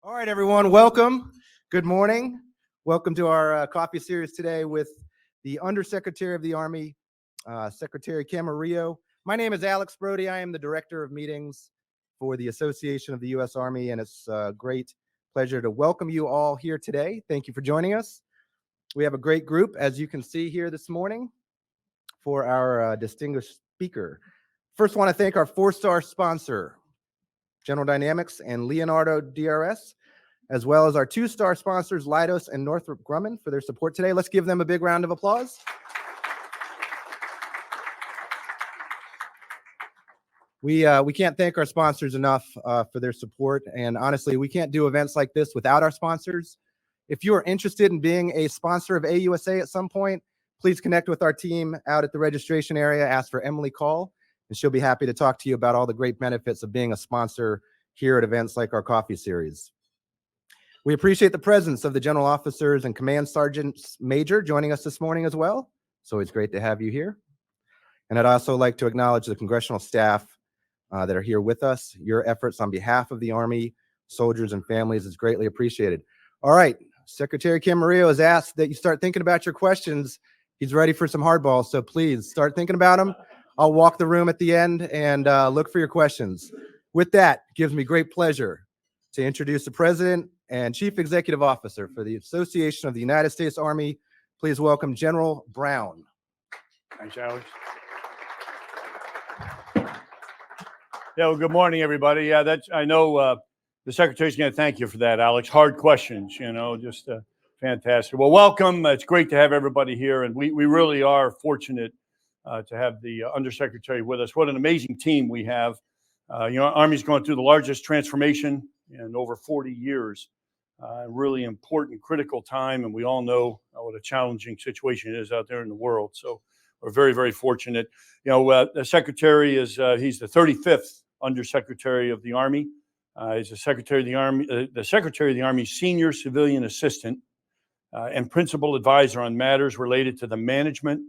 All right, everyone, welcome. Good morning. Welcome to our coffee series today with the Undersecretary of the Army, Secretary Camarillo. My name is Alex Brody. I am the Director of Meetings for the Association of the U.S. Army, and it's a great pleasure to welcome you all here today. Thank you for joining us. We have a great group, as you can see here this morning, for our distinguished speaker. First, I want to thank our four-star sponsor, General Dynamics and Leonardo DRS, as well as our two-star sponsors, Leidos and Northrop Grumman, for their support today. Let's give them a big round of applause. We can't thank our sponsors enough for their support, and honestly, we can't do events like this without our sponsors. If you are interested in being a sponsor of AUSA at some point, please connect with our team out at the registration area. Ask for Emily Call, and she'll be happy to talk to you about all the great benefits of being a sponsor here at events like our coffee series. We appreciate the presence of the general officers and command sergeants major joining us this morning as well. So it's great to have you here. And I'd also like to acknowledge the congressional staff that are here with us. Your efforts on behalf of the Army, soldiers, and families is greatly appreciated. All right, Secretary Camarillo has asked that you start thinking about your questions. He's ready for some hardballs, so please start thinking about them. I'll walk the room at the end and look for your questions. With that, it gives me great pleasure to introduce the President and Chief Executive Officer for the Association of the United States Army. Please welcome General Brown. Thanks, Alex. Yeah, well, good morning, everybody. Yeah, that's, I know the Secretary's going to thank you for that, Alex. Hard questions, you know, just fantastic. Well, welcome. It's great to have everybody here, and we really are fortunate to have the Undersecretary with us. What an amazing team we have. You know, Army's going through the largest transformation in over 40 years. Really important, critical time, and we all know what a challenging situation it is out there in the world. So we're very, very fortunate. You know, the Secretary is he's the 35th Undersecretary of the Army. He's the Secretary of the Army's Senior Civilian Assistant and Principal Advisor on matters related to the management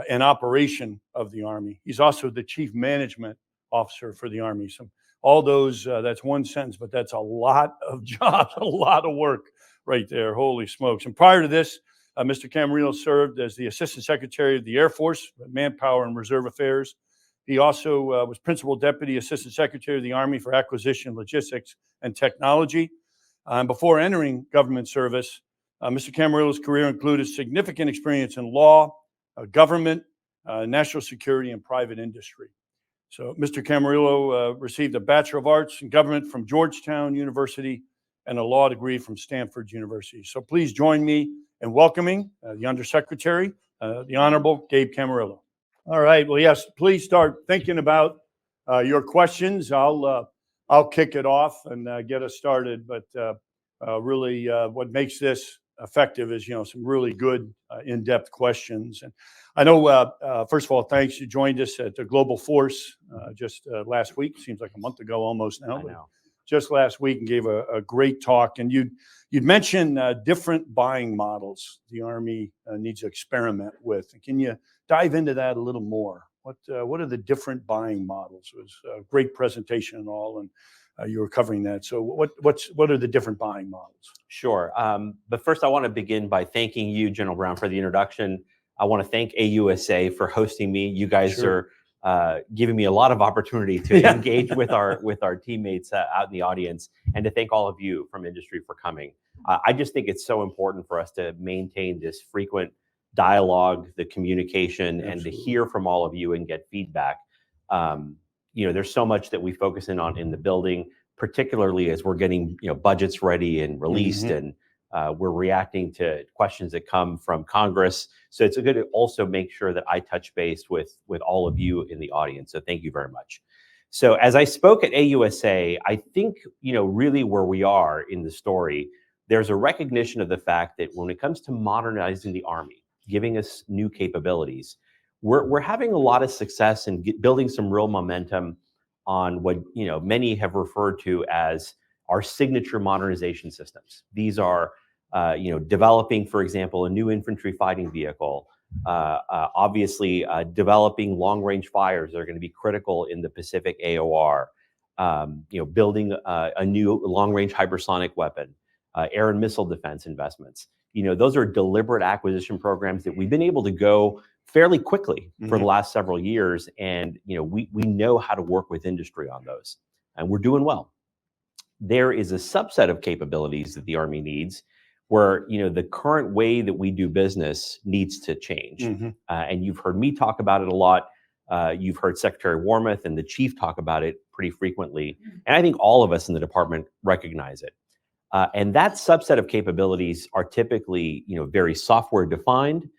and operation of the Army. He's also the Chief Management Officer for the Army. So all those, that's one sentence, but that's a lot of jobs, a lot of work right there. Holy smokes. And prior to this, Mr. Camarillo served as the Assistant Secretary of the Air Force, Manpower and Reserve Affairs. He also was Principal Deputy Assistant Secretary of the Army for Acquisition, Logistics, and Technology. Before entering government service, Mr. Camarillo's career included significant experience in law, government, national security, and private industry. So Mr. Camarillo received a Bachelor of Arts in Government from Georgetown University and a law degree from Stanford University. So please join me in welcoming the Undersecretary, the Honorable Gabe Camarillo. All right. Well, yes, please start thinking about your questions. I'll kick it off and get us started. But really, what makes this effective is, you know, some really good in-depth questions. And I know, first of all, thanks. You joined us at the Global Force just last week. Seems like a month ago almost now. I know. Just last week, and gave a great talk. And you'd mentioned different buying models the Army needs to experiment with. Can you dive into that a little more? What are the different buying models? It was a great presentation and all, and you were covering that. So what are the different buying models? Sure. But first, I want to begin by thanking you, General Brown, for the introduction. I want to thank AUSA for hosting me. You guys are giving me a lot of opportunity to engage with our teammates out in the audience, and to thank all of you from industry for coming. I just think it's so important for us to maintain this frequent dialogue, the communication, and to hear from all of you and get feedback. You know, there's so much that we focus in on in the building, particularly as we're getting, you know, budgets ready and released, and we're reacting to questions that come from Congress. So it's good to also make sure that I touch base with all of you in the audience. So thank you very much. So as I spoke at AUSA, I think, you know, really where we are in the story, there's a recognition of the fact that when it comes to modernizing the Army, giving us new capabilities, we're having a lot of success in building some real momentum on what, you know, many have referred to as our signature modernization systems. These are, you know, developing, for example, a new infantry fighting vehicle, obviously developing long-range fires that are going to be critical in the Pacific AOR, building a new long-range hypersonic weapon, air and missile defense investments. Those are deliberate acquisition programs that we've been able to go fairly quickly for the last several years. And, we know how to work with industry on those, and we're doing well. There is a subset of capabilities that the Army needs where, the current way that we do business needs to change. And you've heard me talk about it a lot. You've heard Secretary Warmoth and the Chief talk about it pretty frequently. And I think all of us in the department recognize it. And that subset of capabilities are typically, very software defined.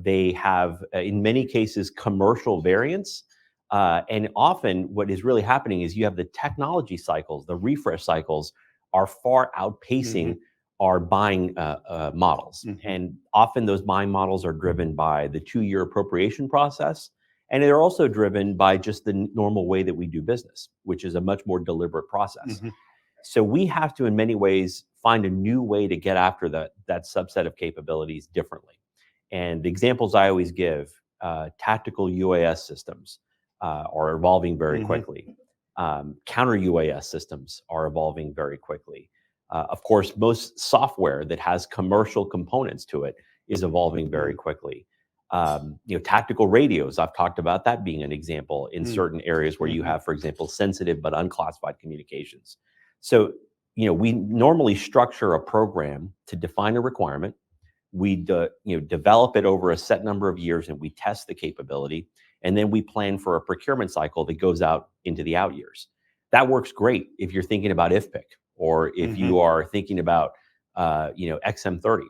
They have, in many cases, commercial variants. And often what is really happening is you have the technology cycles, the refresh cycles are far outpacing our buying models. And often those buying models are driven by the 2-year appropriation process. And they're also driven by just the normal way that we do business, which is a much more deliberate process. So we have to, in many ways, find a new way to get after that subset of capabilities differently. And the examples I always give, tactical UAS systems are evolving very quickly. Counter UAS systems are evolving very quickly. Of course, most software that has commercial components to it is evolving very quickly. Tactical radios, I've talked about that being an example in certain areas where you have, for example, sensitive but unclassified communications. So, we normally structure a program to define a requirement. We develop it over a set number of years and we test the capability. And then we plan for a procurement cycle that goes out into the out years. That works great if you're thinking about IFPC or if you are thinking about, XM30.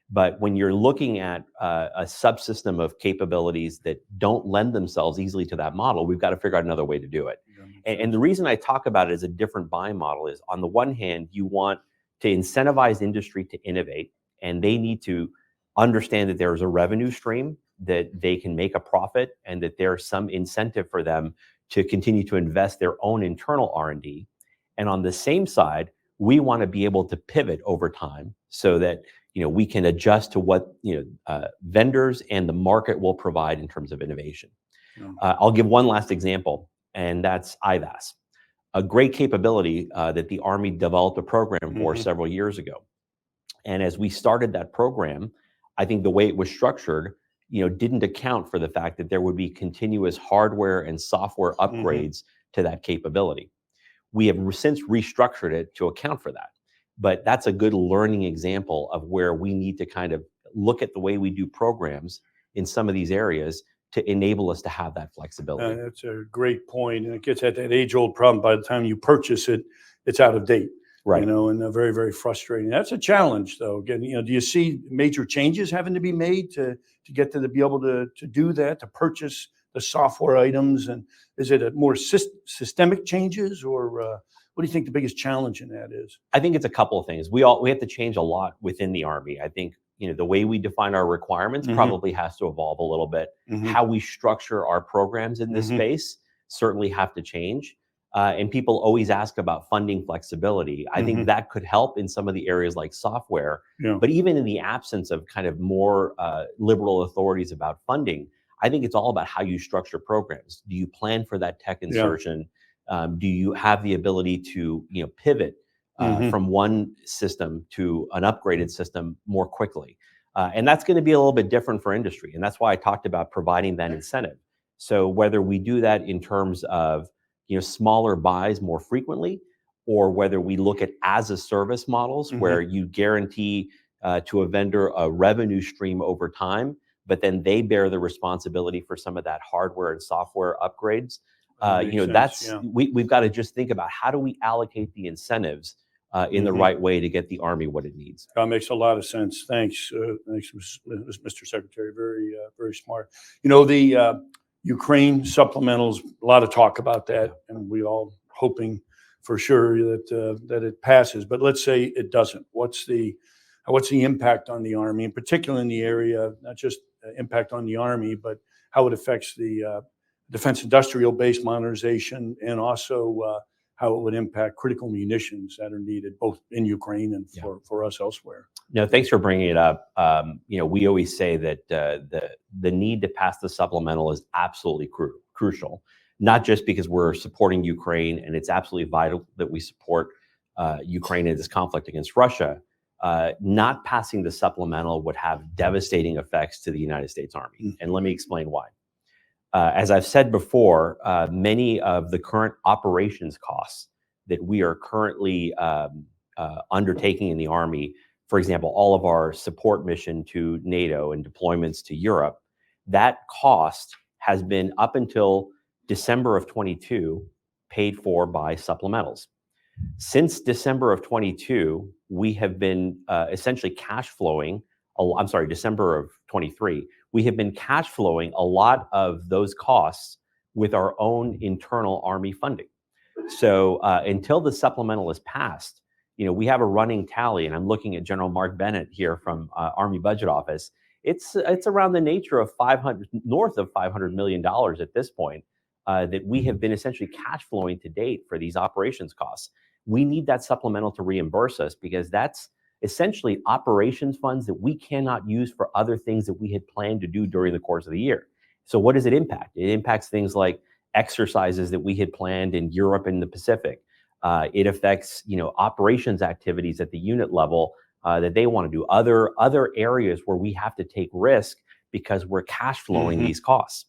But when you're looking at a subsystem of capabilities that don't lend themselves easily to that model, we've got to figure out another way to do it. And the reason I talk about it as a different buying model is, on the one hand, you want to incentivize industry to innovate, and they need to understand that there's a revenue stream, that they can make a profit, and that there's some incentive for them to continue to invest their own internal R&D. And on the same side, we want to be able to pivot over time so that we can adjust to what vendors and the market will provide in terms of innovation. I'll give one last example, and that's IVAS, a great capability that the Army developed a program for several years ago. And as we started that program, I think the way it was structured, didn't account for the fact that there would be continuous hardware and software upgrades to that capability. We have since restructured it to account for that. But that's a good learning example of where we need to kind of look at the way we do programs in some of these areas to enable us to have that flexibility. That's a great point. And it gets at that age-old problem. By the time you purchase it, it's out of date. Right. And very, very frustrating. That's a challenge, though. Again, do you see major changes having to be made to get to be able to do that, to purchase the software items? And is it a more systemic changes, or what do you think the biggest challenge in that is? I think it's a couple of things. We have to change a lot within the Army. I think the way we define our requirements probably has to evolve a little bit. How we structure our programs in this space certainly have to change. And people always ask about funding flexibility. I think that could help in some of the areas like software. But even in the absence of kind of more liberal authorities about funding, I think it's all about how you structure programs. Do you plan for that tech insertion? Do you have the ability to pivot from one system to an upgraded system more quickly? And that's going to be a little bit different for industry. And that's why I talked about providing that incentive. So whether we do that in terms of smaller buys more frequently, or whether we look at as a service models where you guarantee to a vendor a revenue stream over time, but then they bear the responsibility for some of that hardware and software upgrades. We've got to just think about how do we allocate the incentives in the right way to get the Army what it needs. That makes a lot of sense. Thanks, Mr. Secretary. Very, very smart. The Ukraine supplementals, a lot of talk about that, and we all hoping for sure that it passes. But let's say it doesn't. What's the impact on the Army, in particular in the area, not just impact on the Army, but how it affects the defense industrial base modernization, and also how it would impact critical munitions that are needed both in Ukraine and for us elsewhere. No, thanks for bringing it up. We always say that the need to pass the supplemental is absolutely crucial. not just because we're supporting Ukraine, and it's absolutely vital that we support Ukraine in this conflict against Russia. Not passing the supplemental would have devastating effects to the United States Army. And let me explain why. As I've said before, many of the current operations costs that we are currently undertaking in the Army, for example, all of our support mission to NATO and deployments to Europe, that cost has been up until December of 22 paid for by supplementals. Since December of 22, we have been essentially cash flowing, December of 23, we have been cash flowing a lot of those costs with our own internal Army funding. So until the supplemental is passed, we have a running tally, and I'm looking at General Mark Bennett here from Army Budget Office. It's around the nature of north of $500 million at this point that we have been essentially cash flowing to date for these operations costs. We need that supplemental to reimburse us because that's essentially operations funds that we cannot use for other things that we had planned to do during the course of the year. So what does it impact? It impacts things like exercises that we had planned in Europe and the Pacific. It affects, operations activities at the unit level that they want to do. Other areas where we have to take risk because we're cash flowing these costs.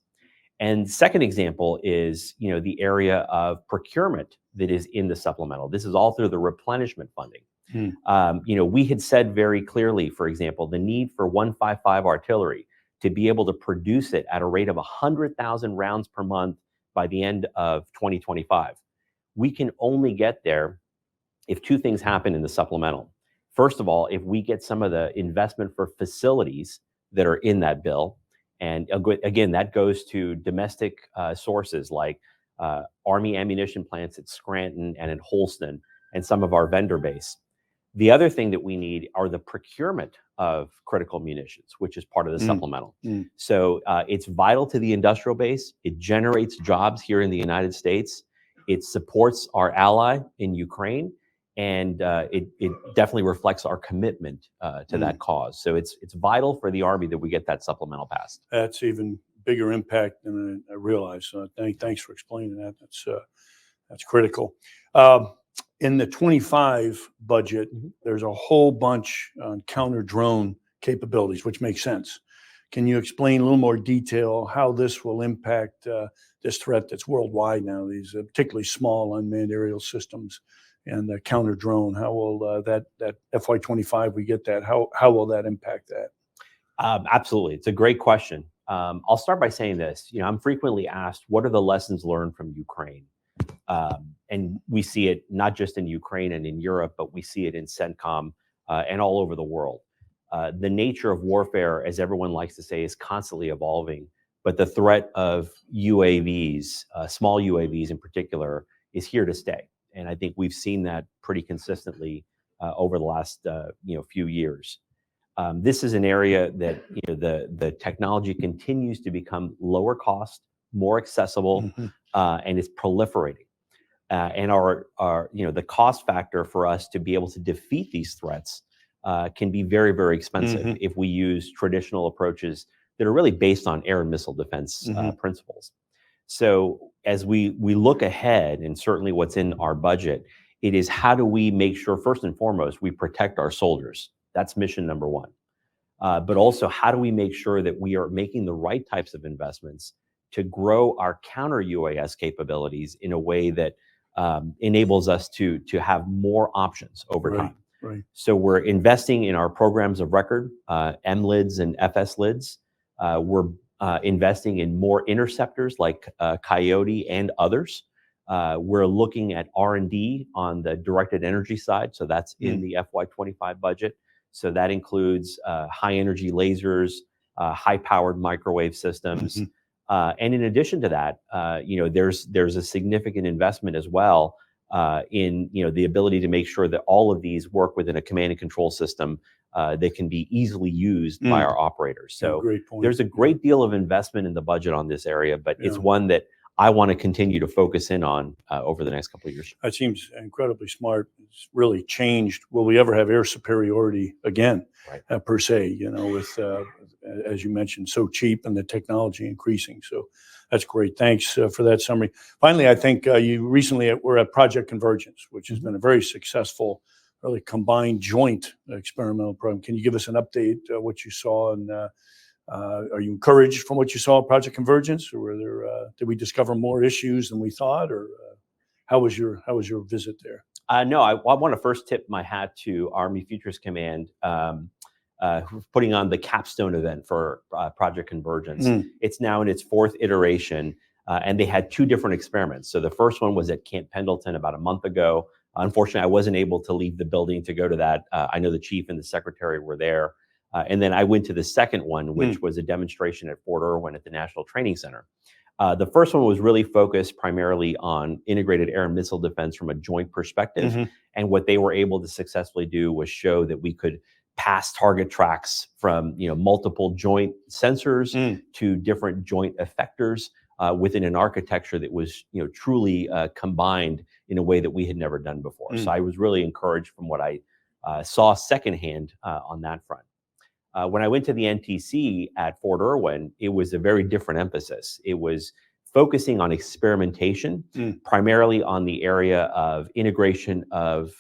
And second example is, the area of procurement that is in the supplemental. This is all through the replenishment funding. We had said very clearly, for example, the need for 155 artillery to be able to produce it at a rate of 100,000 rounds per month by the end of 2025. We can only get there if two things happen in the supplemental. First of all, if we get some of the investment for facilities that are in that bill, and again, that goes to domestic sources like Army ammunition plants at Scranton and at Holston and some of our vendor base. The other thing that we need are the procurement of critical munitions, which is part of the supplemental. So it's vital to the industrial base. It generates jobs here in the United States. It supports our ally in Ukraine, and it definitely reflects our commitment to that cause. So it's vital for the Army that we get that supplemental passed. That's even bigger impact than I realized. So thanks for explaining that. That's critical. In the 25 budget, there's a whole bunch on counter-drone capabilities, which makes sense. Can you explain a little more detail how this will impact this threat that's worldwide now, these particularly small unmanned aerial systems and the counter-drone? How will that FY25, we get that, how will that impact that? Absolutely. It's a great question. I'll start by saying this. I'm frequently asked, what are the lessons learned from Ukraine? And we see it not just in Ukraine and in Europe, but we see it in CENTCOM and all over the world. The nature of warfare, as everyone likes to say, is constantly evolving, but the threat of UAVs, small UAVs in particular, is here to stay. And I think we've seen that pretty consistently over the last few years. This is an area that the technology continues to become lower cost, more accessible, and is proliferating. And the cost factor for us to be able to defeat these threats can be very, very expensive if we use traditional approaches that are really based on air and missile defense principles. So as we look ahead, and certainly what's in our budget, it is how do we make sure, first and foremost, we protect our soldiers. That's mission number one. But also, how do we make sure that we are making the right types of investments to grow our counter UAS capabilities in a way that enables us to have more options over time. Right. So we're investing in our programs of record, MLIDs and FSLIDs. We're investing in more interceptors like Coyote and others. We're looking at R&D on the directed energy side. So that's in the FY25 budget. So that includes high energy lasers, high powered microwave systems. And in addition to that, there's a significant investment as well in the ability to make sure that all of these work within a command and control system that can be easily used by our operators. So there's a great deal of investment in the budget on this area, but it's one that I want to continue to focus in on over the next couple of years. That seems incredibly smart. It's really changed. Will we ever have air superiority again, per se? as you mentioned, so cheap and the technology increasing. So that's great. Thanks for that summary. Finally, I think you recently were at Project Convergence, which has been a very successful, really combined joint experimental program. Can you give us an update what you saw, and are you encouraged from what you saw at Project Convergence, or were there did we discover more issues than we thought, or how was your visit there? No, I want to first tip my hat to Army Futures Command for putting on the capstone event for Project Convergence. It's now in its 4th iteration, and they had 2 different experiments. So the first one was at Camp Pendleton about a month ago. Unfortunately, I wasn't able to leave the building to go to that. I know the chief and the secretary were there. And then I went to the second one, which was a demonstration at Fort Irwin at the National Training Center. The first one was really focused primarily on integrated air and missile defense from a joint perspective. And what they were able to successfully do was show that we could pass target tracks from multiple joint sensors to different joint effectors within an architecture that was truly combined in a way that we had never done before. So I was really encouraged from what I saw secondhand on that front. When I went to the NTC at Fort Irwin, it was a very different emphasis. It was focusing on experimentation, primarily on the area of integration of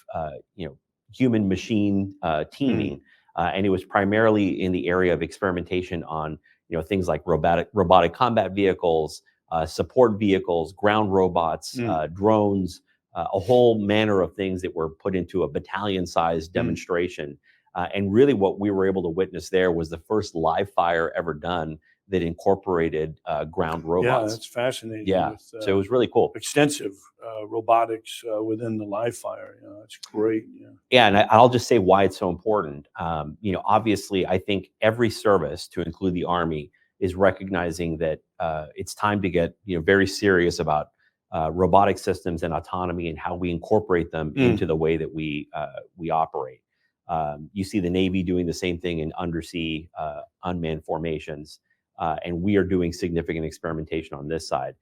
human-machine teaming, and it was primarily in the area of experimentation on things like robotic combat vehicles, support vehicles, ground robots, drones, a whole manner of things that were put into a battalion-sized demonstration. And really what we were able to witness there was the first live fire ever done that incorporated ground robots. Yeah, that's fascinating. Yeah, with, so it was really cool. Extensive robotics within the live fire. That's great. Yeah, and I'll just say why it's so important. Obviously, I think every service, to include the Army, is recognizing that it's time to get very serious about robotic systems and autonomy and how we incorporate them into the way that we operate. You see the Navy doing the same thing in undersea unmanned formations, and we are doing significant experimentation on this side.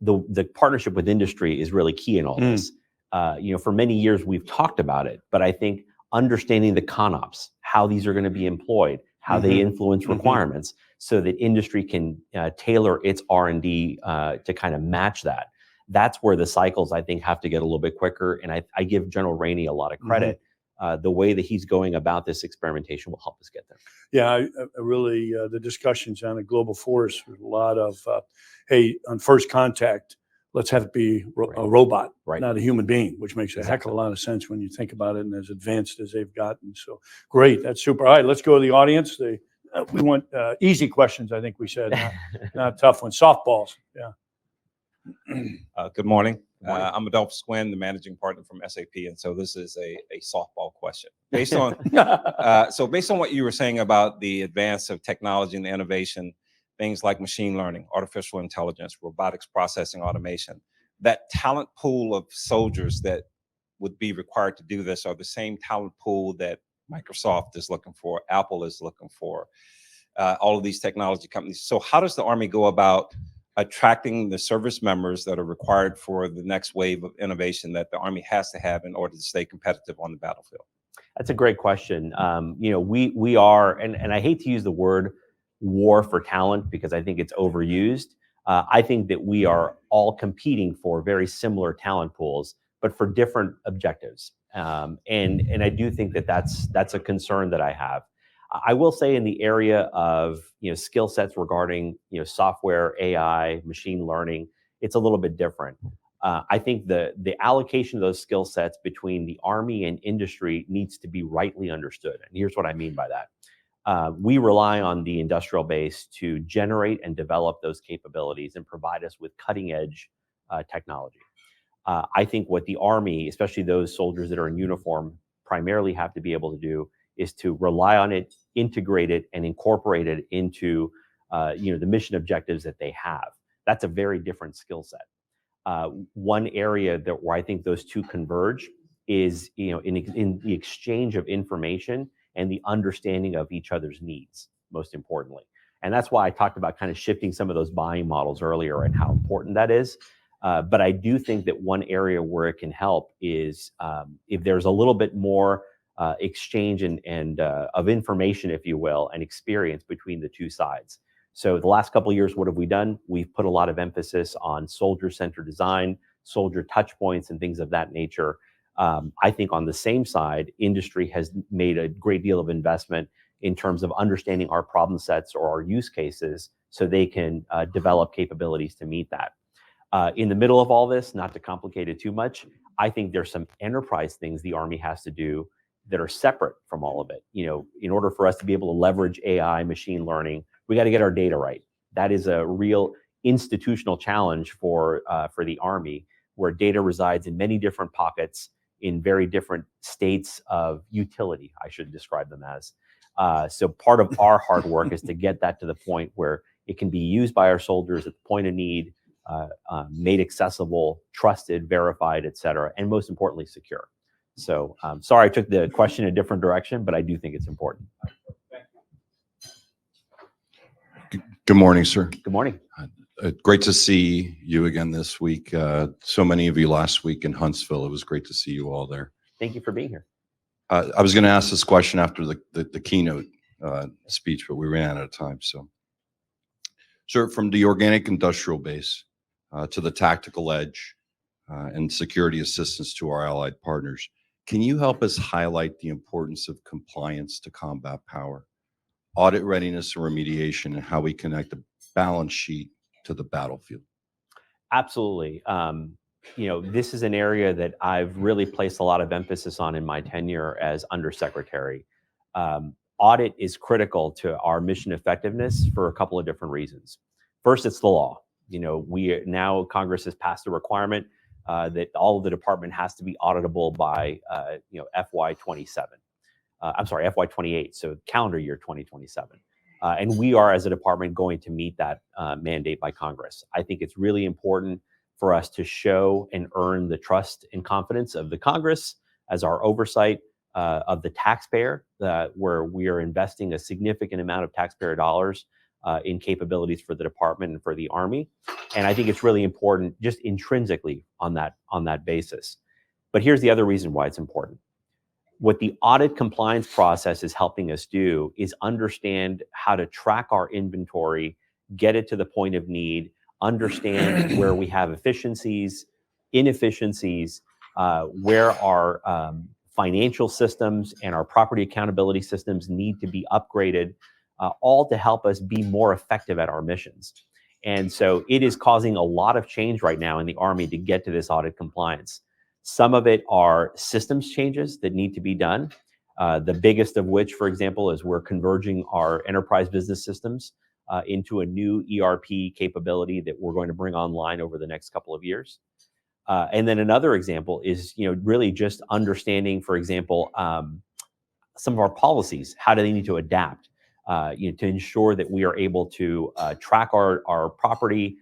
The partnership with industry is really key in all this. For many years we've talked about it, but I think understanding the CONOPS, how these are going to be employed, how they influence requirements, so that industry can tailor its R&D to kind of match that. That's where the cycles, I think, have to get a little bit quicker. And I give General Rainey a lot of credit. The way that he's going about this experimentation will help us get there. Yeah, I really, the discussions on a global force, a lot of, hey, on first contact, let's have it be a robot, not a human being, which makes a heck of a lot of sense when you think about it and as advanced as they've gotten. So great, that's super. All right, let's go to the audience. We want easy questions, I think we said, not tough ones. Softballs, yeah. Good morning. I'm Adolph Squin, the managing partner from SAP, and so this is a softball question. Based on based on what you were saying about the advance of technology and innovation, things like machine learning, artificial intelligence, robotics processing automation, that talent pool of soldiers that would be required to do this are the same talent pool that Microsoft is looking for, Apple is looking for, all of these technology companies. So how does the Army go about attracting the service members that are required for the next wave of innovation that the Army has to have in order to stay competitive on the battlefield? That's a great question. We are, and I hate to use the word war for talent because I think it's overused. I think that we are all competing for very similar talent pools, but for different objectives. And I do think that that's a concern that I have. I will say in the area of skill sets regarding software, AI, machine learning, it's a little bit different. I think the allocation of those skill sets between the Army and industry needs to be rightly understood. And here's what I mean by that. We rely on the industrial base to generate and develop those capabilities and provide us with cutting edge technology. I think what the Army, especially those soldiers that are in uniform, primarily have to be able to do is to rely on it, integrate it, and incorporate it into the mission objectives that they have. That's a very different skill set. One area where I think those two converge is in the exchange of information and the understanding of each other's needs, most importantly. And that's why I talked about kind of shifting some of those buying models earlier and how important that is. But I do think that one area where it can help is if there's a little bit more exchange and of information, if you will, and experience between the two sides. So the last couple of years, what have we done? We've put a lot of emphasis on soldier-centered design, soldier touch points, and things of that nature. I think on the same side, industry has made a great deal of investment in terms of understanding our problem sets or our use cases so they can develop capabilities to meet that. In the middle of all this, not to complicate it too much, I think there's some enterprise things the Army has to do that are separate from all of it. In order for us to be able to leverage AI, machine learning, we got to get our data right. That is a real institutional challenge for the Army, where data resides in many different pockets in very different states of utility, I should describe them as. So part of our hard work is to get that to the point where it can be used by our soldiers at the point of need, made accessible, trusted, verified, et cetera, and most importantly, secure. So sorry I took the question a different direction, but I do think it's important. Good morning, sir. Good morning. Great to see you again this week. So many of you last week in Huntsville. It was great to see you all there. Thank you for being here. I was going to ask this question after the keynote speech, but we ran out of time. So, sir, from the organic industrial base to the tactical edge and security assistance to our allied partners, can you help us highlight the importance of compliance to combat power, audit readiness and remediation, and how we connect the balance sheet to the battlefield? Absolutely. This is an area that I've really placed a lot of emphasis on in my tenure as undersecretary. Audit is critical to our mission effectiveness for a couple of different reasons. First, it's the law. Congress has passed a requirement that all of the department has to be auditable by FY27. FY28, so calendar year 2027. And we are, as a department, going to meet that mandate by Congress. I think it's really important for us to show and earn the trust and confidence of the Congress as our oversight of the taxpayer, where we are investing a significant amount of taxpayer dollars in capabilities for the department and for the Army. And I think it's really important just intrinsically on that basis. But here's the other reason why it's important. What the audit compliance process is helping us do is understand how to track our inventory, get it to the point of need, understand where we have efficiencies, inefficiencies, where our financial systems and our property accountability systems need to be upgraded, all to help us be more effective at our missions. And so it is causing a lot of change right now in the Army to get to this audit compliance. Some of it are systems changes that need to be done. The biggest of which, for example, is we're converging our enterprise business systems into a new ERP capability that we're going to bring online over the next couple of years. And then another example is, really just understanding, for example, some of our policies. How do they need to adapt to ensure that we are able to track our property,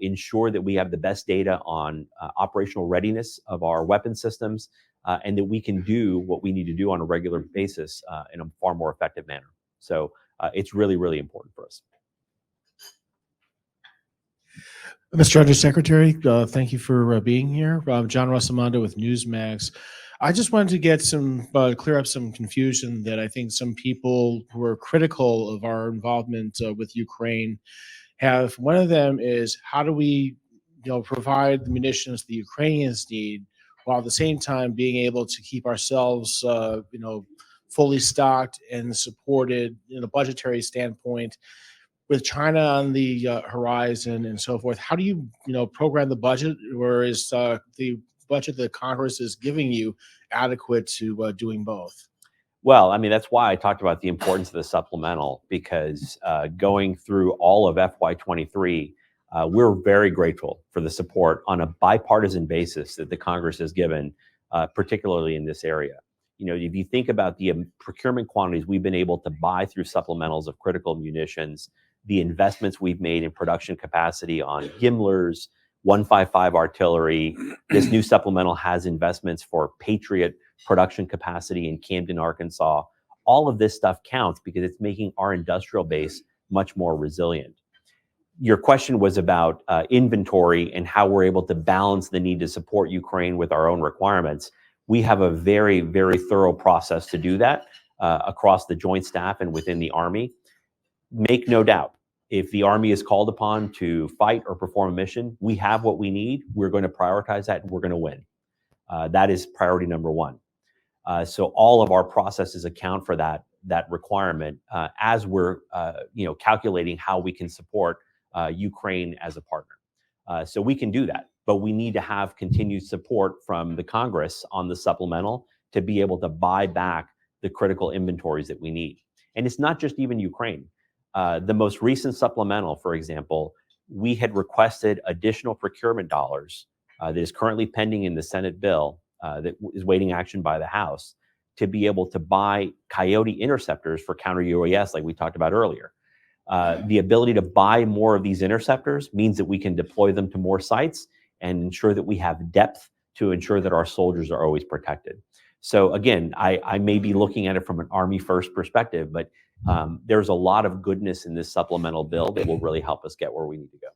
ensure that we have the best data on operational readiness of our weapon systems, and that we can do what we need to do on a regular basis in a far more effective manner. So it's really, really important for us. Mr. Undersecretary, thank you for being here. John Rossamondo with Newsmax. I just wanted to get clear up some confusion that I think some people who are critical of our involvement with Ukraine have. One of them is, how do we provide the munitions the Ukrainians need while at the same time being able to keep ourselves fully stocked and supported in a budgetary standpoint with China on the horizon and so forth? How do you program the budget, or is the budget that Congress is giving you adequate to doing both? Well, I mean, that's why I talked about the importance of the supplemental, because going through all of FY23, we're very grateful for the support on a bipartisan basis that the Congress has given, particularly in this area. If you think about the procurement quantities we've been able to buy through supplementals of critical munitions, the investments we've made in production capacity on Gimlers, 155 artillery, this new supplemental has investments for Patriot production capacity in Camden, Arkansas. All of this stuff counts because it's making our industrial base much more resilient. Your question was about inventory and how we're able to balance the need to support Ukraine with our own requirements. We have a very, very thorough process to do that across the Joint Staff and within the Army. Make no doubt, if the Army is called upon to fight or perform a mission, we have what we need. We're going to prioritize that, and we're going to win. That is priority number one. So all of our processes account for that requirement as we're calculating how we can support Ukraine as a partner. So we can do that, but we need to have continued support from the Congress on the supplemental to be able to buy back the critical inventories that we need. And it's not just even Ukraine. The most recent supplemental, for example, we had requested additional procurement dollars that is currently pending in the Senate bill that is waiting action by the House to be able to buy Coyote interceptors for counter UAS like we talked about earlier. The ability to buy more of these interceptors means that we can deploy them to more sites and ensure that we have depth to ensure that our soldiers are always protected. So again, I may be looking at it from an Army first perspective, but there's a lot of goodness in this supplemental bill that will really help us get where we need to go.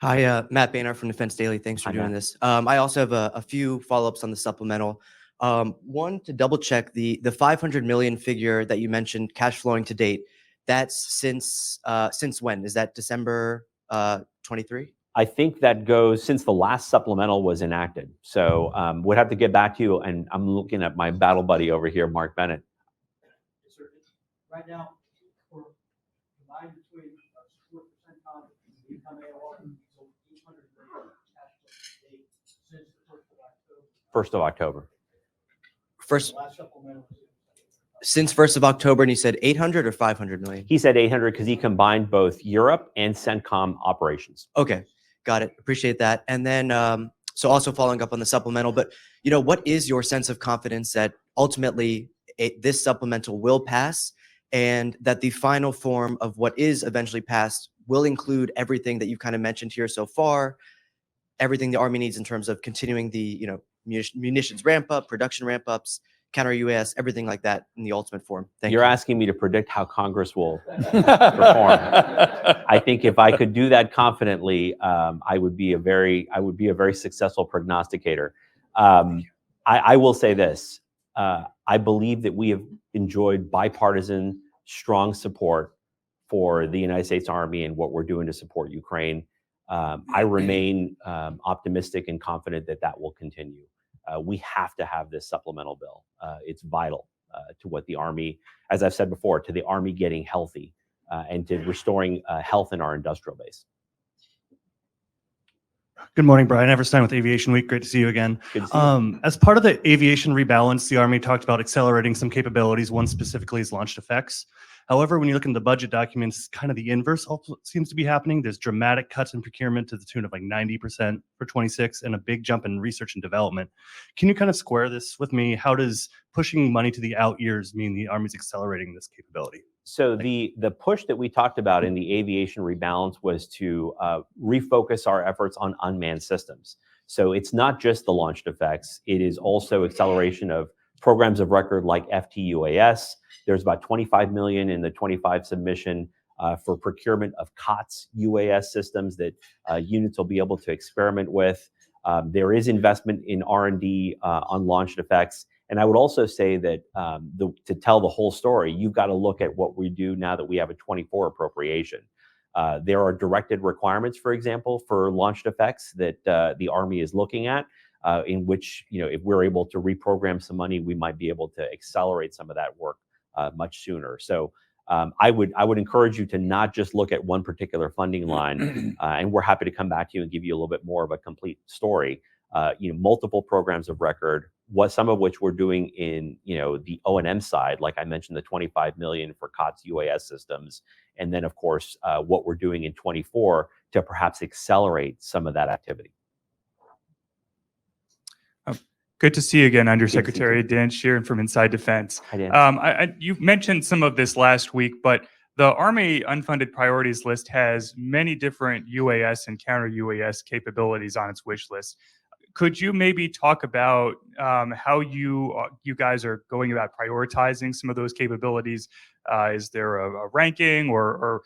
Hi, Matt Boehner from Defense Daily. Thanks for doing this. I also have a few follow-ups on the supplemental. One, to double check the 500 million figure that you mentioned, cash flowing to date. That's since when? Is that December 23? I think that goes since the last supplemental was enacted. So would have to get back to you. And I'm looking at my battle buddy over here, Mark Bennett. Yes, sir. Right now, we're combined between support for CENTCOM and the income AOR, so 800 million cash flow to date since the 1st of October. 1st of October. First, Last supplemental was since 1st of October, and he said 800 or 500 million? He said 800 because he combined both Europe and CENTCOM operations. Okay, got it. Appreciate that. And then, so also following up on the supplemental, but what is your sense of confidence that ultimately this supplemental will pass and that the final form of what is eventually passed will include everything that you've kind of mentioned here so far, everything the Army needs in terms of continuing the, munitions ramp up, production ramp ups, counter UAS, everything like that in the ultimate form. Thank you. You're asking me to predict how Congress will perform. I think if I could do that confidently, I would be a very successful prognosticator. I will say this: I believe that we have enjoyed bipartisan, strong support for the United States Army and what we're doing to support Ukraine. I remain optimistic and confident that that will continue. We have to have this supplemental bill. It's vital to what the Army, as I've said before, to the Army getting healthy and to restoring health in our industrial base. Good morning, Brian Everstein with Aviation Week. Great to see you again. Good to see you. As part of the Aviation Rebalance, the Army talked about accelerating some capabilities. One specifically is launched effects. However, when you look in the budget documents, kind of the inverse also seems to be happening. There's dramatic cuts in procurement to the tune of like 90% for 26 and a big jump in research and development. Can you kind of square this with me? How does pushing money to the out years mean the Army's accelerating this capability? So the push that we talked about in the Aviation Rebalance was to refocus our efforts on unmanned systems. So it's not just the launched effects, it is also acceleration of programs of record like FTUAS. There's about 25 million in the 25 submission for procurement of COTS UAS systems that units will be able to experiment with. There is investment in R&D on launched effects. And I would also say that to tell the whole story, you've got to look at what we do now that we have a 24 appropriation. There are directed requirements, for example, for launched effects that the Army is looking at, in which, if we're able to reprogram some money, we might be able to accelerate some of that work much sooner. So I would encourage you to not just look at one particular funding line, and we're happy to come back to you and give you a little bit more of a complete story. Multiple programs of record, some of which we're doing in the O&M side, like I mentioned, the 25 million for COTS UAS systems, and then of course what we're doing in 24 to perhaps accelerate some of that activity. Good to see you again, Undersecretary Dan Sheeran from Inside Defense. Hi, Dan. You mentioned some of this last week, but the Army unfunded priorities list has many different UAS and counter UAS capabilities on its wish list. Could you maybe talk about how you guys are going about prioritizing some of those capabilities? Is there a ranking, or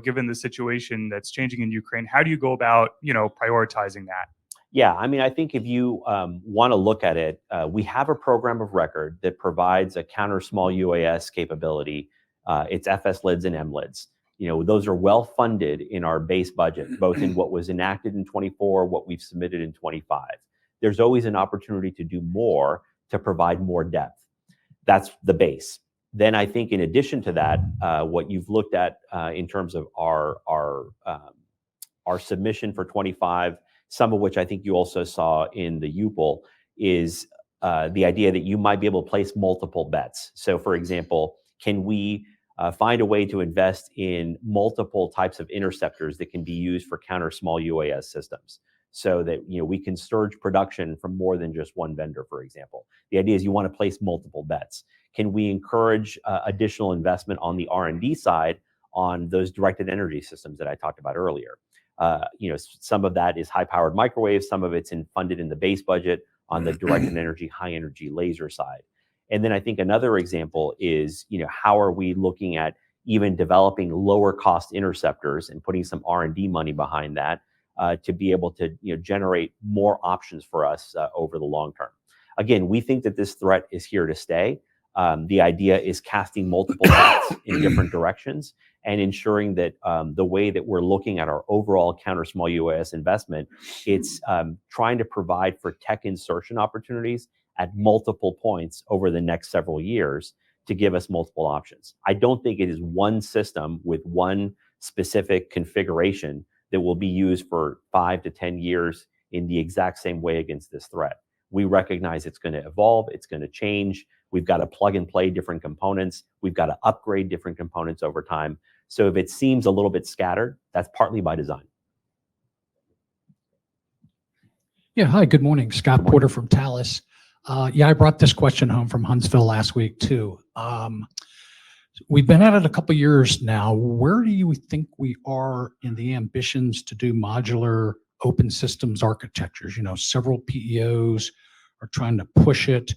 given the situation that's changing in Ukraine, how do you go about prioritizing that? Yeah, I mean, I think if you want to look at it, we have a program of record that provides a counter small UAS capability. It's FS lids and M lids. You know, those are well funded in our base budget, both in what was enacted in 24, what we've submitted in 25. There's always an opportunity to do more to provide more depth. That's the base. Then I think in addition to that, what you've looked at in terms of our submission for 25, some of which I think you also saw in the UPL, is the idea that you might be able to place multiple bets. So for example, can we find a way to invest in multiple types of interceptors that can be used for counter small UAS systems, so that, you know, we can surge production from more than just one vendor, for example. The idea is you want to place multiple bets. Can we encourage additional investment on the R&D side on those directed energy systems that I talked about earlier? You know, some of that is high-powered microwaves, some of it's funded in the base budget on the directed energy, high-energy laser side. And then I think another example is, you know, how are we looking at even developing lower-cost interceptors and putting some R&D money behind that to be able to, you know, generate more options for us over the long term. Again, we think that this threat is here to stay. The idea is casting multiple nets in different directions and ensuring that the way that we're looking at our overall counter small UAS investment, it's trying to provide for tech insertion opportunities at multiple points over the next several years to give us multiple options. I don't think it is one system with one specific configuration that will be used for 5 to 10 years in the exact same way against this threat. We recognize it's going to evolve, it's going to change. We've got to plug and play different components. We've got to upgrade different components over time. So if it seems a little bit scattered, that's partly by design. Yeah, hi, good morning. Scott Porter from Talus. Yeah, I brought this question home from Huntsville last week too. We've been at it a couple years now. Where do you think we are in the ambitions to do modular open systems architectures? You know, several PEOs are trying to push it.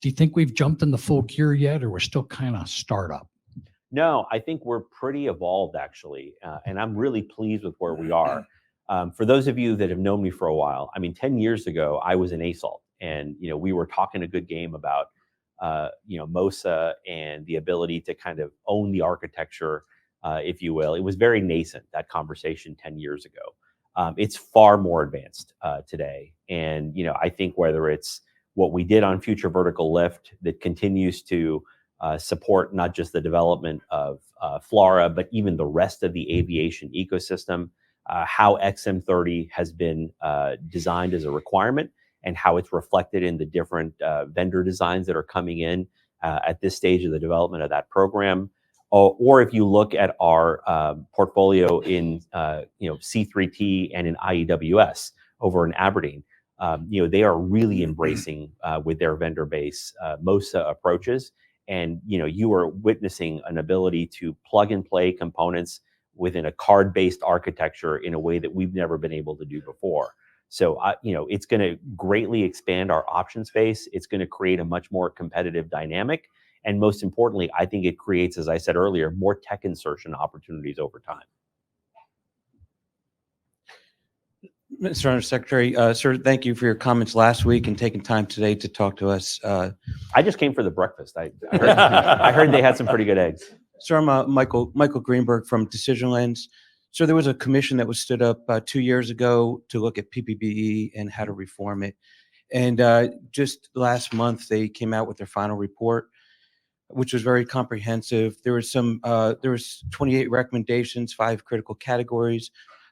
Do you think we've jumped in the full gear yet, or we're still kind of startup? No, I think we're pretty evolved actually, and I'm really pleased with where we are. For those of you that have known me for a while, I mean, 10 years ago, I was an ASAult, and, you know, we were talking a good game about, you know, MOSA and the ability to kind of own the architecture, if you will. It was very nascent, that conversation 10 years ago. It's far more advanced today. And, you know, I think whether it's what we did on Future Vertical Lift that continues to support not just the development of FLRAA, but even the rest of the aviation ecosystem, how XM30 has been designed as a requirement and how it's reflected in the different vendor designs that are coming in at this stage of the development of that program. Or if you look at our portfolio in you know, C3T and in IEWS over in Aberdeen, you know, they are really embracing with their vendor base MOSA approaches. And, you know, you are witnessing an ability to plug and play components within a card-based architecture in a way that we've never been able to do before. So, you know, it's going to greatly expand our option space. It's going to create a much more competitive dynamic. And most importantly, I think it creates, as I said earlier, more tech insertion opportunities over time. Mr. Undersecretary, sir, thank you for your comments last week and taking time today to talk to us. I just came for the breakfast. I heard they had some pretty good eggs. Sir, I'm Michael Greenberg from Decisionlands. So there was a commission that was stood up 2 years ago to look at PPPBE and how to reform it. And just last month, they came out with their final report, which was very comprehensive. There was 28 recommendations, 5 critical categories.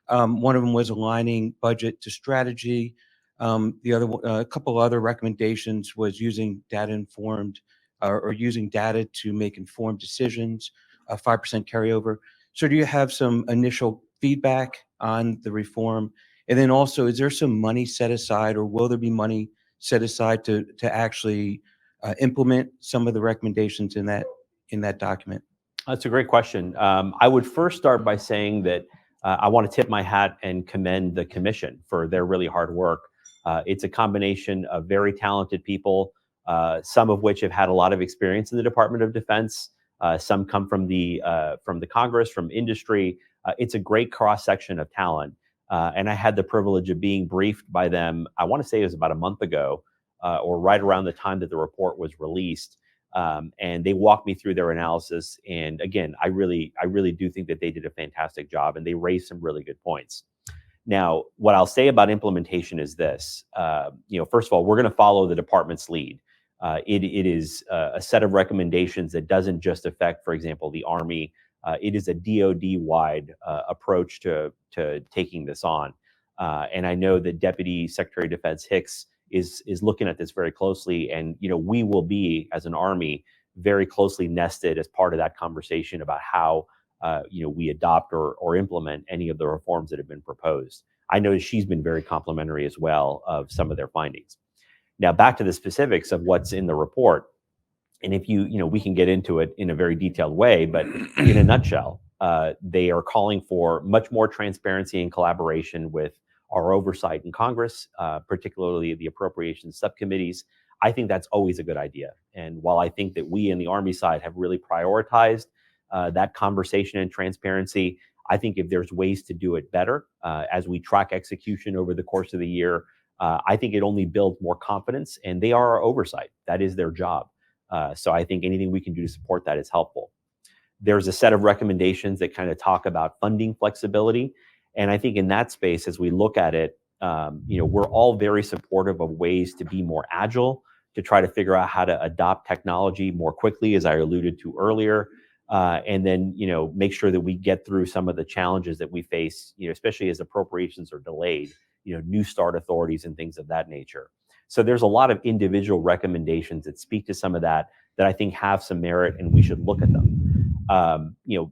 One of them was aligning budget to strategy. The other, a couple other recommendations was using data-informed or using data to make informed decisions, 5% carryover. So do you have some initial feedback on the reform? And then also, is there some money set aside, or will there be money set aside to actually implement some of the recommendations in that document? That's a great question. I would first start by saying that I want to tip my hat and commend the commission for their really hard work. It's a combination of very talented people, some of which have had a lot of experience in the Department of Defense. Some come from the Congress, from industry. It's a great cross-section of talent. And I had the privilege of being briefed by them, I want to say it was about a month ago, or right around the time that the report was released. And they walked me through their analysis. And again, I really do think that they did a fantastic job, and they raised some really good points. Now, what I'll say about implementation is this. First of all, we're going to follow the department's lead. It is a set of recommendations that doesn't just affect, for example, the Army. It is a DoD-wide approach to taking this on. And I know that Deputy Secretary of Defense Hicks is looking at this very closely. And, we will be, as an Army, very closely nested as part of that conversation about how we adopt or implement any of the reforms that have been proposed. I know she's been very complimentary as well of some of their findings. Now, back to the specifics of what's in the report. And if we can get into it in a very detailed way, but in a nutshell, they are calling for much more transparency and collaboration with our oversight in Congress, particularly the appropriations subcommittees. I think that's always a good idea. And while I think that we in the Army side have really prioritized that conversation and transparency, I think if there's ways to do it better as we track execution over the course of the year, I think it only builds more confidence, and they are our oversight. That is their job. So I think anything we can do to support that is helpful. There's a set of recommendations that kind of talk about funding flexibility. And I think in that space, as we look at it, we're all very supportive of ways to be more agile, to try to figure out how to adopt technology more quickly, as I alluded to earlier. And then, make sure that we get through some of the challenges that we face, especially as appropriations are delayed, new start authorities and things of that nature. So there's a lot of individual recommendations that speak to some of that I think have some merit, and we should look at them.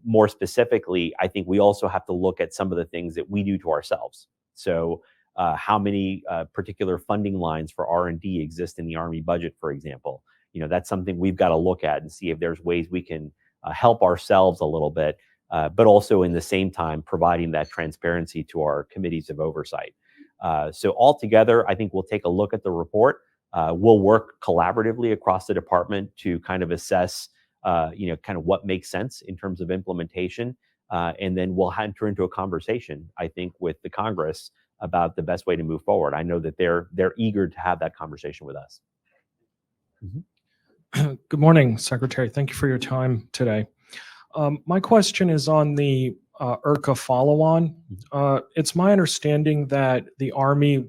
More specifically, I think we also have to look at some of the things that we do to ourselves. So how many particular funding lines for R&D exist in the Army budget, for example? That's something we've got to look at and see if there's ways we can help ourselves a little bit, but also in the same time providing that transparency to our committees of oversight. So altogether, I think we'll take a look at the report. We'll work collaboratively across the department to kind of assess, kind of what makes sense in terms of implementation. And then we'll enter into a conversation, I think, with the Congress about the best way to move forward. I know that they're eager to have that conversation with us. Good morning, Secretary. Thank you for your time today. My question is on the URA Followon. It's my understanding that the Army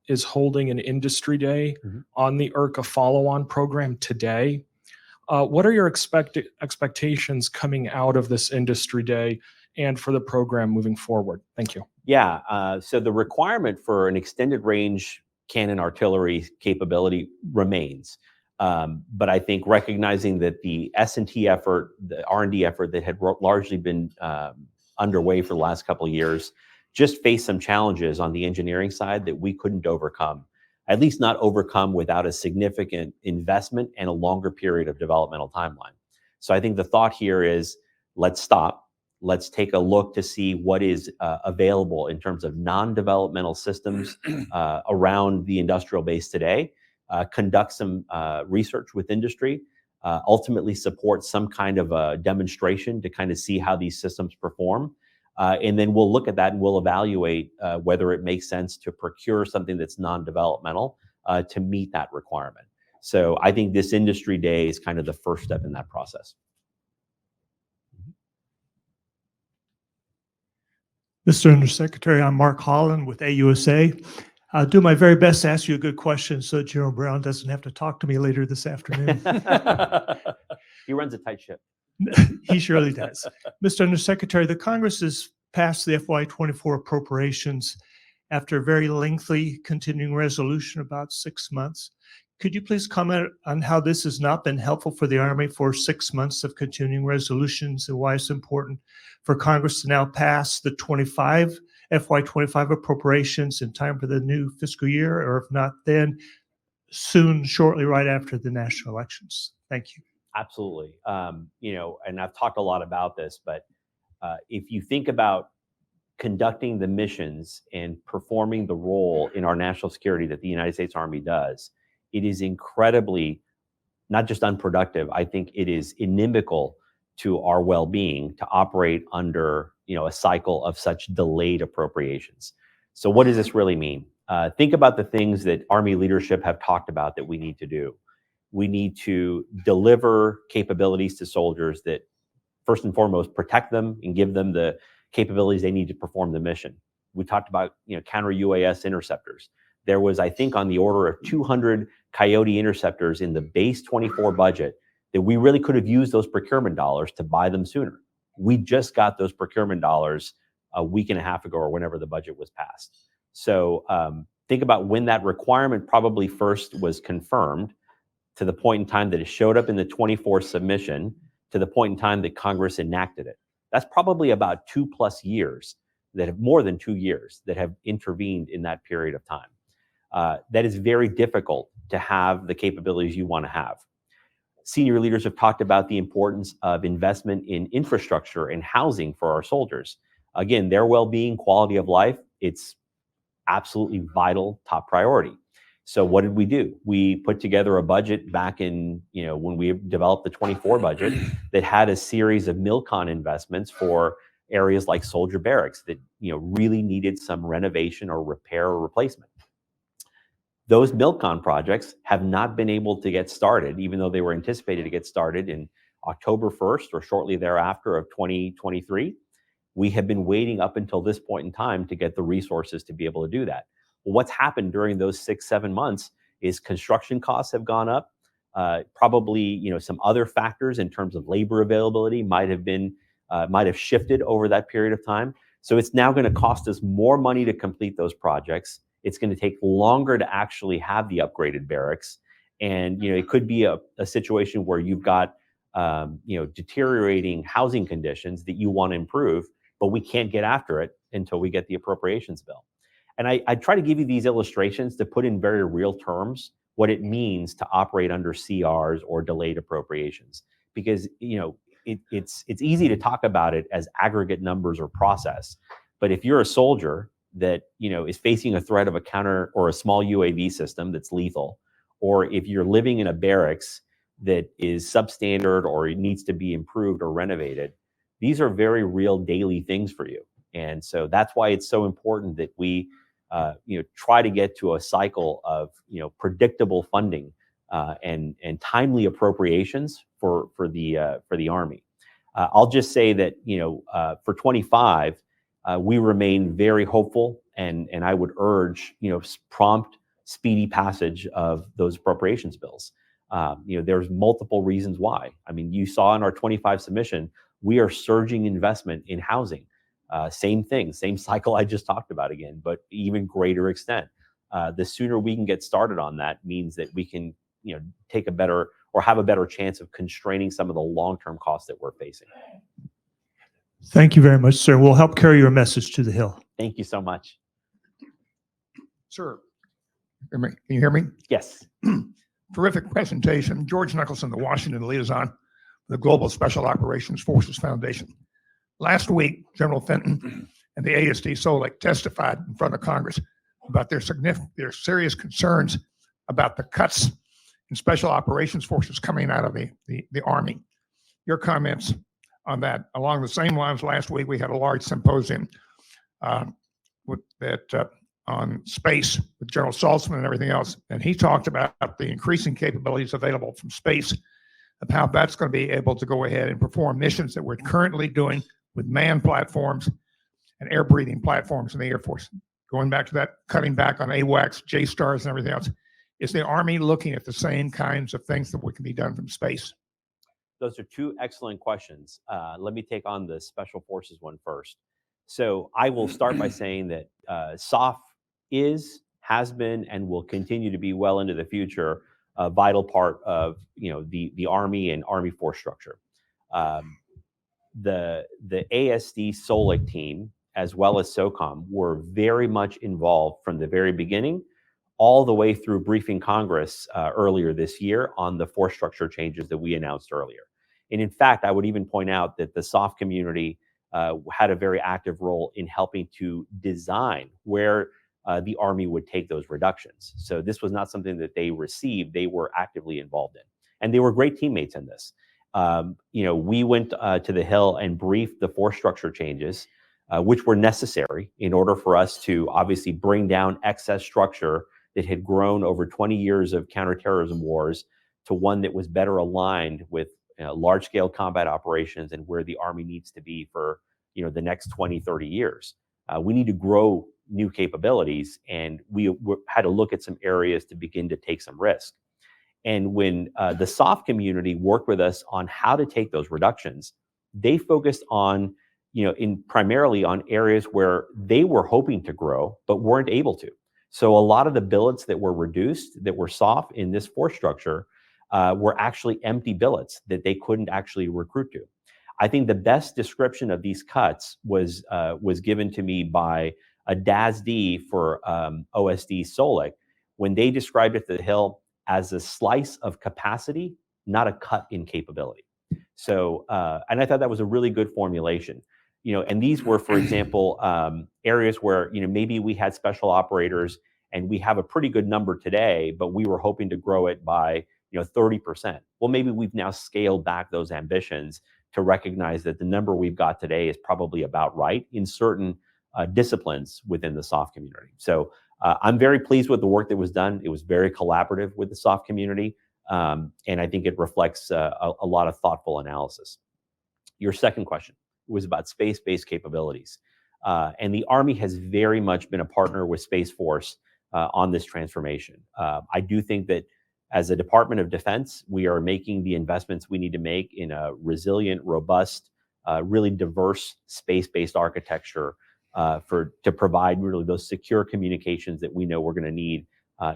is holding an industry day on the URA Followon program today. What are your expectations coming out of this industry day and for the program moving forward? Thank you. Yeah, so the requirement for an extended range cannon artillery capability remains. But I think recognizing that the S&T effort, the R&D effort that had largely been underway for the last couple of years, just faced some challenges on the engineering side that we couldn't overcome, at least not overcome without a significant investment and a longer period of developmental timeline. So I think the thought here is, let's stop. Let's take a look to see what is available in terms of non-developmental systems around the industrial base today. Conduct some research with industry, ultimately support some kind of a demonstration to kind of see how these systems perform. And then we'll look at that and we'll evaluate whether it makes sense to procure something that's non-developmental to meet that requirement. So I think this industry day is kind of the first step in that process. Mr. Undersecretary, I'm Mark Holland with AUSA. I'll do my very best to ask you a good question so General Brown doesn't have to talk to me later this afternoon. He runs a tight ship. He surely does. Mr. Undersecretary, the Congress has passed the FY24 Appropriations after a very lengthy continuing resolution, about 6 months. Could you please comment on how this has not been helpful for the Army for 6 months of continuing resolutions, and why it's important for Congress to now pass the FY25 appropriations in time for the new fiscal year, or if not then, soon, shortly right after the national elections? Thank you. Absolutely. And I've talked a lot about this, but if you think about conducting the missions and performing the role in our national security that the United States Army does, it is incredibly, not just unproductive, I think it is inimical to our well-being to operate under, a cycle of such delayed appropriations. So what does this really mean? Think about the things that Army leadership have talked about that we need to do. We need to deliver capabilities to soldiers that, first and foremost, protect them and give them the capabilities they need to perform the mission. We talked about, counter UAS interceptors. There was, I think, on the order of 200 Coyote interceptors in the base 24 budget that we really could have used those procurement dollars to buy them sooner. We just got those procurement dollars a week and a half ago or whenever the budget was passed. So think about when that requirement probably first was confirmed to the point in time that it showed up in the 24 submission to the point in time that Congress enacted it. That's probably about 2+ years, that have more than 2 years that have intervened in that period of time. That is very difficult to have the capabilities you want to have. Senior leaders have talked about the importance of investment in infrastructure and housing for our soldiers. Again, their well-being, quality of life, it's absolutely vital, top priority. So what did we do? We put together a budget back in, when we developed the 24 budget that had a series of MILCON investments for areas like soldier barracks that, really needed some renovation or repair or replacement. Those MILCON projects have not been able to get started, even though they were anticipated to get started in October 1st or shortly thereafter of 2023. We have been waiting up until this point in time to get the resources to be able to do that. Well, what's happened during those 6-7 months is construction costs have gone up. Probably, some other factors in terms of labor availability might have shifted over that period of time. So it's now going to cost us more money to complete those projects. It's going to take longer to actually have the upgraded barracks. And, it could be a situation where you've got, deteriorating housing conditions that you want to improve, but we can't get after it until we get the appropriations bill. And I try to give you these illustrations to put in very real terms what it means to operate under CRs or delayed appropriations, because it's easy to talk about it as aggregate numbers or process, but if you're a soldier that is facing a threat of a counter or a small UAV system that's lethal, or if you're living in a barracks that is substandard or it needs to be improved or renovated, these are very real daily things for you. And so that's why it's so important that we try to get to a cycle of predictable funding and timely appropriations for the Army. I'll just say that for 25, we remain very hopeful, and I would urge prompt, speedy passage of those appropriations bills. There's multiple reasons why. I mean, you saw in our 25 submission, we are surging investment in housing. Same thing, same cycle I just talked about again, but even greater extent. The sooner we can get started on that means that we can, take a better or have a better chance of constraining some of the long-term costs that we're facing. Thank you very much, sir. We'll help carry your message to the Hill. Thank you so much. Sir, can you hear me? Yes. Terrific presentation. George Nicholson, the Washington liaison, the Global Special Operations Forces Foundation. Last week, General Fenton and the ASD SOLEC testified in front of Congress about their serious concerns about the cuts in special operations forces coming out of the Army. Your comments on that. Along the same lines, last week we had a large symposium on space with General Sullivan and everything else, and he talked about the increasing capabilities available from space, of how that's going to be able to go ahead and perform missions that we're currently doing with manned platforms and air-breathing platforms in the Air Force. Going back to that, cutting back on AWACS, JSTARS, and everything else. Is the Army looking at the same kinds of things that can be done from space? Those are two excellent questions. Let me take on the Special Forces one first. So I will start by saying that SOF has been, and will continue to be well into the future, a vital part of the Army and Army force structure. The ASD SOLEC team, as well as SOCOM, were very much involved from the very beginning, all the way through briefing Congress earlier this year on the force structure changes that we announced earlier. And in fact, I would even point out that the SOF community had a very active role in helping to design where the Army would take those reductions. So this was not something that they received, they were actively involved in. And they were great teammates in this. We went to the Hill and briefed the force structure changes which were necessary in order for us to obviously bring down excess structure that had grown over 20 years of counterterrorism wars to one that was better aligned with large-scale combat operations and where the Army needs to be for the next 20, 30 years. We need to grow new capabilities, and we had to look at some areas to begin to take some risk. And when the SOF community worked with us on how to take those reductions, they focused on, primarily on areas where they were hoping to grow but weren't able to. So a lot of the billets that were reduced, that were SOF in this force structure, were actually empty billets that they couldn't actually recruit to. I think the best description of these cuts was given to me by a DASD for OSD Solic when they described it to the Hill as a slice of capacity, not a cut in capability. So, and I thought that was a really good formulation. And these were, for example, areas where maybe we had special operators and we have a pretty good number today, but we were hoping to grow it by 30%. Well, maybe we've now scaled back those ambitions to recognize that the number we've got today is probably about right in certain disciplines within the SOF community. So I'm very pleased with the work that was done. It was very collaborative with the SOF community, and I think it reflects a lot of thoughtful analysis. Your second question was about space-based capabilities. And the Army has very much been a partner with Space Force on this transformation. I do think that as a Department of Defense, we are making the investments we need to make in a resilient, robust, really diverse space-based architecture to provide really those secure communications that we know we're going to need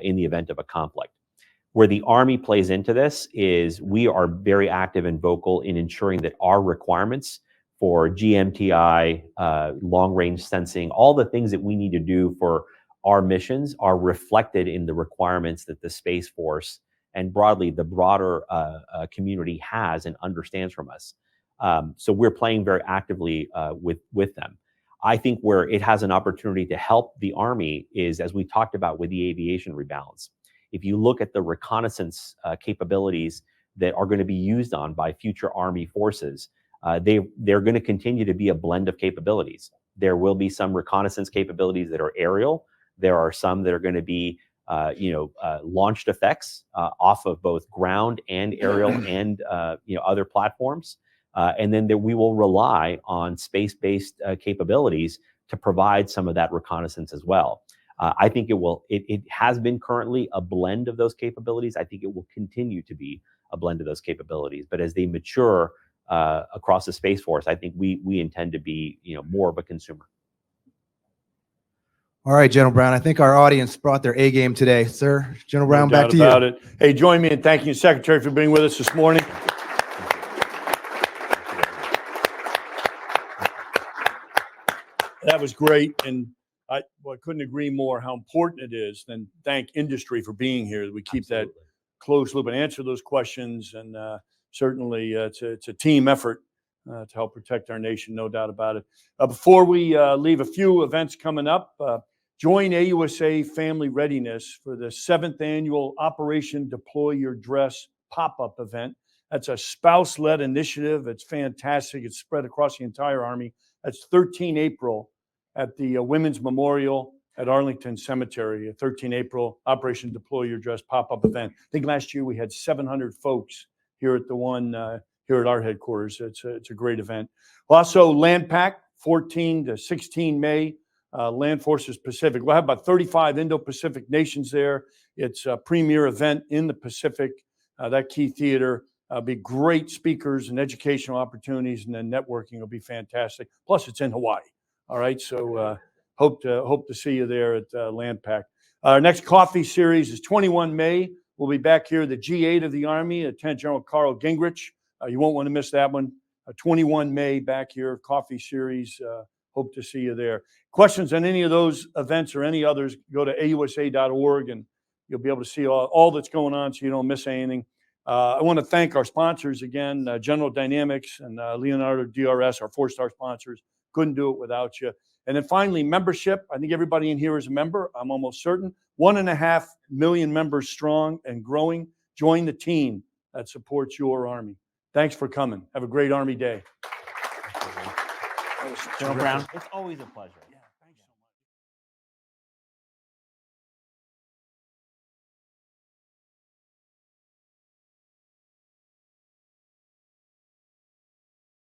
in the event of a conflict. Where the Army plays into this is we are very active and vocal in ensuring that our requirements for GMTI, long-range sensing, all the things that we need to do for our missions are reflected in the requirements that the Space Force and broadly the broader community has and understands from us. So we're playing very actively with them. I think where it has an opportunity to help the Army is, as we talked about with the Aviation Rebalance. If you look at the reconnaissance capabilities that are going to be used on by future Army forces, they're going to continue to be a blend of capabilities. There will be some reconnaissance capabilities that are aerial. There are some that are going to be launched effects off of both ground and aerial and other platforms. And then we will rely on space-based capabilities to provide some of that reconnaissance as well. I think it has been currently a blend of those capabilities. I think it will continue to be a blend of those capabilities. But as they mature across the Space Force, I think we intend to be more of a consumer. All right, General Brown, I think our audience brought their A game today. Sir, General Brown, No back to doubt you. about it. Hey, join me in thanking the Secretary for being with us this morning. That was great, and I couldn't agree more how important it is, and thank industry for being here. We keep that close loop and answer those questions, and certainly it's a team effort to help protect our nation, no doubt about it. Before we leave, a few events coming up. Join AUSA Family Readiness for the 7th annual Operation Deploy Your Dress pop-up event. That's a spouse-led initiative. It's fantastic. It's spread across the entire Army. That's 13 April at the Women's Memorial at Arlington Cemetery. 13 April, Operation Deploy Your Dress pop-up event. I think last year we had 700 folks here at the one here at our headquarters. It's a great event. Also, Land Pack, 14 to 16 May. Land Forces Pacific. We'll have about 35 Indo-Pacific nations there. It's a premier event in the Pacific, that key theater. Be great speakers and educational opportunities, and then networking will be fantastic. Plus, it's in Hawaii. All right, so hope to see you there at Land Pack. Our next coffee series is 21 May. We'll be back here, the G8 of the Army, Lieutenant General Carl Gingrich. You won't want to miss that one. 21 May back here, coffee series. Hope to see you there. Questions on any of those events or any others, go to ausa.org and you'll be able to see all that's going on so you don't miss anything. I want to thank our sponsors again, General Dynamics and Leonardo DRS, our 4-star sponsors. Couldn't do it without you. And then finally, membership. I think everybody in here is a member. I'm almost certain. 1.5 million members strong and growing. Join the team that supports your Army. Thanks for coming. Have a great Army Day. General Brown, it's always a pleasure.